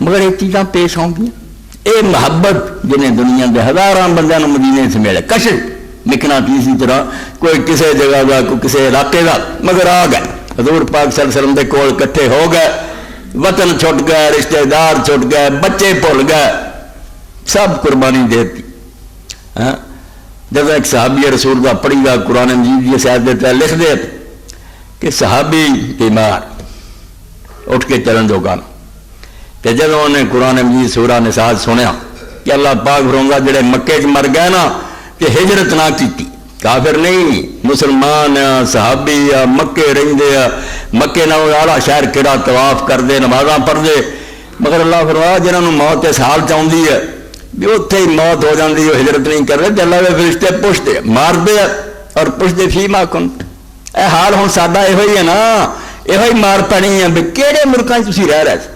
مگر یہ چیزاں پیش ہوں گی. یہ محبت جنہیں دنیا کے ہزاراں بندیاں نوں مدینے سے ملے کشش لکھنا اسی طرح کوئی کسی جگہ کا کوئی کسی علاقے کا مگر آ گئے حضور پاک صلی اللہ علیہ وسلم دے کول کٹھے ہو گئے. وطن چھٹ گئے, رشتے دار چھٹ گئے, بچے بھول گئے, سب قربانی دے دی. جب ایک صحابی رسول کا پڑھی گا قرآن مجید کی سیاست دیتا ہے لکھ دے کہ صحابی بیمار اٹھ کے چلن جو گانا تو جب انہوں نے قرآن مجید سورہ نساء سنیا کہ اللہ پاک فرماتا جڑے مکے چ مر گئے نا کہ ہجرت نہ کی کافر نہیں مسلمان صحابی مکے رہندے مکے نہ آلہ شہر کہڑا طواف کر دے نمازاں پڑھ دے مگر اللہ فرمایا جنہوں موت اس حال چاہتی ہے بھی اتنے ہی موت ہو جاتی ہے ہجرت نہیں کر رہے اللہ کے فرشتے پوچھتے مار دے اور پوچھتے فی ما کن اے حال ہوں ساڈا یہ ہے نا یہ مار پڑنی ہے بھی کہڑے ملکوں تھی رہ رہے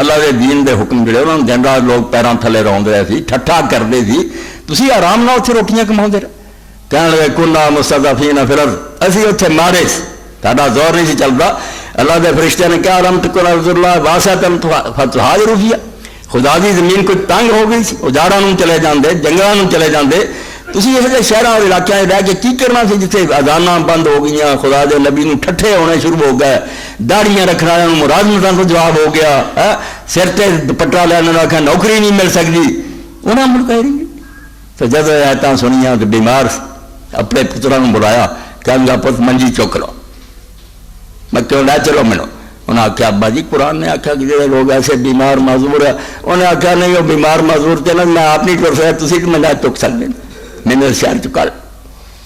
اللہ کے دین دے حکم جڑے انہوں نے دن رات لوگ پیروں تھلے روندے رہے سی ٹھٹھا کرتے سی تھی آرام نہ اتنے روٹیاں کما رہے کہنے لگے کنا مستضعفین فی الارض اسی اتنے مارے ساڈا زور نہیں سی چلتا اللہ کے فرشتے نے کہا الم تکن ارض اللہ واسعۃ فتہاجروا فیہا خدا دی زمین کوئی تنگ ہو گئی سی اجاڑاں نوں چلے جاندے جنگلاں چلے جاندے تسی یہ جے شہراں اور علاقیاں رہ کے کی کرنا سی جتھے اذاناں بند ہو گئیاں خدا دے نبی نوں ٹھٹھے ہونے شروع ہو گئے داڑیاں رکھنے والوں ملازمتاں تو جواب ہو گیا سر تے دوپٹہ لینے والوں آکھیا نوکری نہیں مل سکتی انہاں ملک رہی تو جب آیتاں سنیاں کہ بیمار اپنے پتراں نوں بلایا کہن گا پت منجی چک لو میں کیوں لے چلو مینوں انہیں آخیا ابا جی قرآن نے آخیا کہ جڑے لوگ ایسے بیمار معذور ہے انہیں آخیا نہیں وہ بیمار معذور تھے نا میں آپ نہیں ٹر سکتا تھی تو میں چک سکتے میرے شہر چکا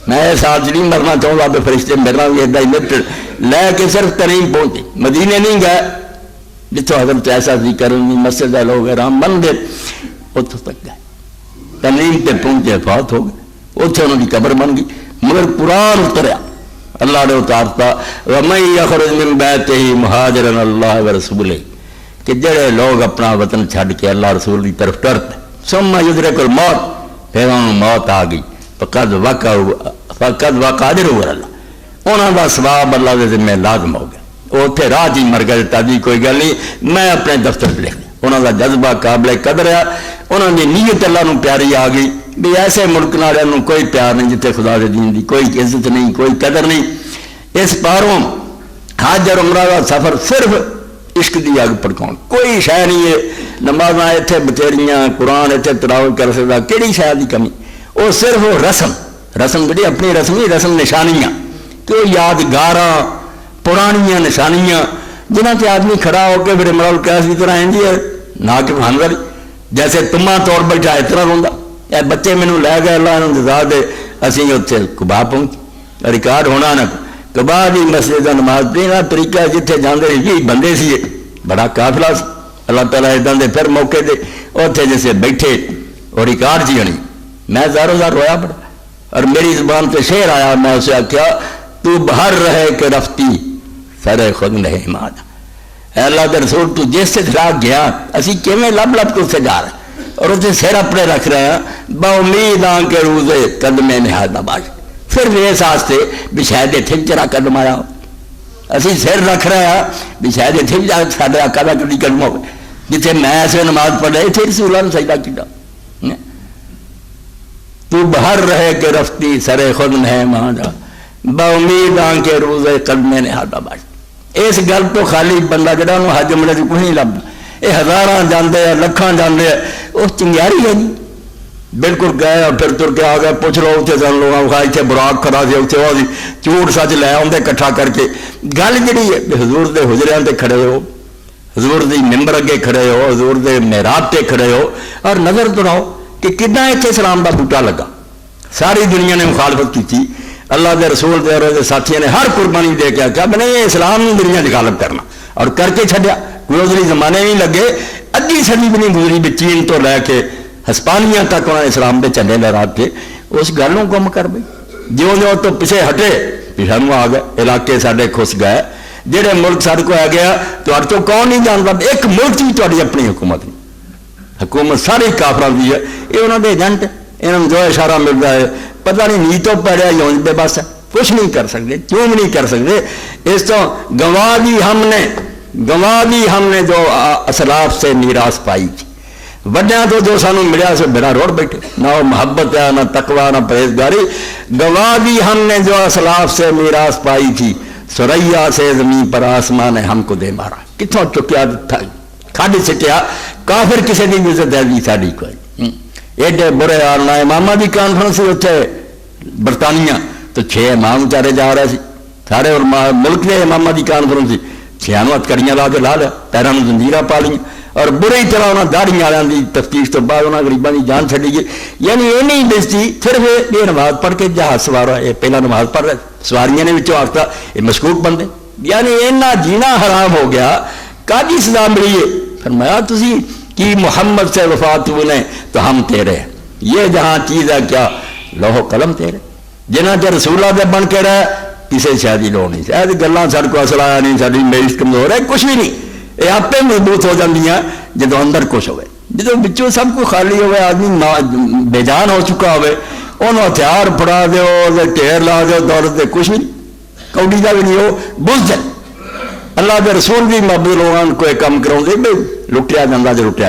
میں ساتھ نہیں مرنا چاہوں آپ فرشتے مرنا بھی ادا ہی لفٹ لے کے صرف ترین پہنچے مدینے نہیں گئے جتوں حضرت ایسا ذکر مسجد ہے لوگ رام بن گئے اتوں تک گئے تنیم تے پہنچے فوت ہو گئے اتنے انہوں کی قبر بن گئی مگر قرآن اتریا اللہ نے اتارتا وَمَن يَخْرُجْ مِن بَيْتِهِ مُهَاجِرًا اللَّهَ وَرَسُولِهِ کہ جڑے لوگ اپنا وطن چھڈ کے اللہ رسول کی طرف ٹرتے ثم يدرك الموت پھر انہوں موت آ گئی فقد وقع اجرہ علی اللہ انہوں کا ثواب اللہ کے ذمہ لازم ہو گیا وہ اتنے راہ ہی مر گئے تاجی کوئی گل نہیں میں اپنے دفتر لکھ دیا انہوں کا جذبہ قابل قدر ہے انہوں نے نیت اللہ نو پیاری آ گئی بھی ایسے ملک نالوں کوئی پیار نہیں جتنے خدا کے دین دی کوئی عزت نہیں کوئی قدر نہیں اس پاروں حج اور عمرہ کا سفر صرف عشق دی اگ پڑکاؤ کوئی شے نہیں ہے نمازاں اتنے بتھیریاں قرآن اتنے تلاوت کر سکتا کہڑی شے دی کمی وہ صرف وہ رسم جڑی اپنی رسم ہی رسم نشانیاں کہ وہ یادگاراں پرانیاں نشانیاں جنہاں سے آدمی کھڑا ہو کے پھر مرول کیسی طرح آئیں ہے نہ کہ بھان والی جیسے تما طور بیٹھا اس طرح روندا اے بچے مینوں لے گئے اللہ نے انتظار دے اسی اتنے کبا پہنچ ریکارڈ ہونا نہ کبا دی مسجد کا نماز پڑھنا طریقہ جتنے جانے یہ بندے سی بڑا قافلہ سی اللہ تعالیٰ ادا دے پھر موقع دے اتنے جیسے بیٹھے اور ریکارڈ جی ہونی میں زاروں زار رویا پڑا اور میری زبان پہ شعر آیا میں اسے آخیا تو باہر رہے کہ رفتی سر خود نہیں مانا اے اللہ کے رسول تو جس سے خلاف گیا اسی کیویں لب لب کے اسے جا رہے اور اسے سر اپنے رکھ رہے ہیں با امید آن کے روزے قدمے نہاد باش صرف اس واسطے بھی شاید اتنے چرا قدم آیا ہو اسی سر رکھ رہے ہیں بھی شاید اتنے جا سارے آقا کا کبھی قدم ہو جتنے میں ایسے نماز پڑھ رہے اتنے رسول اللہ نے سجدہ کیا تو باہر رہے کہ رفتی سر خود نہیں مانا با امید آن کے روزے قدمے نہاد باش اس گل تو خالی بندہ جڑا انہوں حج عمرے سے کوئی نہیں لبدا یہ ہزاراں جاندے ہیں لکھاں جاندے ہیں وہ چنگیاری ہے نہیں بالکل گئے اور پھر تر کے آ گئے پوچھ لو اتنے سن لوگ اتنے براق کھڑا سی اتنے وہ چوٹ سچ لے آدھے کٹھا کر کے گل جہی ہے حضور دے حجریاں تے کھڑے ہو حضور دی ممبر اگے کھڑے ہو حضور دے محراب تے کھڑے ہو اور نظر دوڑاؤ کہ کتنا اتنے اسلام دا بوٹا لگا ساری دنیا نے مخالفت کی تھی اللہ کے رسول دے اور ساتھیوں نے ہر قربانی دے کے آخیا بنے یہ اسلام نے دنیا کی غالب کرنا اور کر کے چھڈیا کوئی ادھر زمانے نہیں لگے ادھی صدی بھی نہیں گزری بھی چین تو لے کے ہسپانیہ تک انہوں نے اسلام کے جھنڈے لہرا کے اس گلوں گم کر بھائی جیوں جیوں تو پیچھے ہٹے پیچھے آ گئے علاقے سارے خس گئے جہے ملک سارے کو آ گیا تو کون نہیں جانتا ایک ملک بھی تاری اپنی حکومت نہیں حکومت ساری کافران کی ہے یہ انہوں نے ایجنٹ انہوں جو اشارہ مل رہا ہے پتہ نہیں نیتوں پڑھیا یوں بے بس ہے کچھ نہیں کر سکتے کیوں بھی نہیں کر سکتے اس تو گواہ بھی ہم نے گوا بھی ہم نے جو اسلاف سے میراث پائی تھی، وڈیاں تو جو سانو ملیا سے بڑا روڑ بیٹھے، نہ وہ محبت ہے نہ تقوی نہ پرہیزگاری، گوا بھی ہم نے جو اسلاف سے میراث پائی تھی، سریا سے زمین پر آسمان ہے ہم کو دے مارا، کتوں چکیا کھاڑی سٹیا، کافر کسی کی بھی عزت ہے ساری کوئی، ایڈے برے حال نہ امامہ کی کانفرنس سی اتنے برطانیہ تو 6 امام چارے جا رہے سی، سارے ملک کے امامہ کی کانفرنس سی، 6 ہتھکڑیاں لا کے لا لیا، پیروں میں زنجیراں پا لیا، اور بری طرح انہوں داڑھی والوں کی تفتیش تو بعد انہوں غریبوں کی جان چڑی گئی، یعنی یہ نہیں بےزتی، صرف یہ نماز پڑھ کے جہاز سوار ہوا، یہ پہلا نماز پڑھ رہے سواریاں نے بچوں آختا یہ مشکوک بندے، یعنی اینا جینا حرام ہو گیا، کاجی سزا ملی ہے؟ فرمایا تسی کی محمد سے وفات ہوئے تو ہم تیرے، یہ جہاں چیز ہے کیا لوہ قلم تیرے، جنہ چ رسولہ دے بن کے رہے کسی شاید لوڑ نہیں، شاید گلاں سارے کو اصل آیا نہیں، ساری میری کمزور ہے، کچھ بھی نہیں، یہ آپ مضبوط ہو جاتی ہیں جدو اندر کچھ ہوئے، جدو بچوں سب کو خالی ہوئے، آدمی بے جان ہو چکا ہوئے، انہوں ہتھیار پھڑا دیو ٹھیر لا دیو، دولت دے کچھ نہیں، کوڈی کا بھی نہیں ہو، بزدل اللہ کے رسول بھی محبوب لوگوں کو کام کراؤ دے، لٹیا جاتا جو لٹیا جاتا۔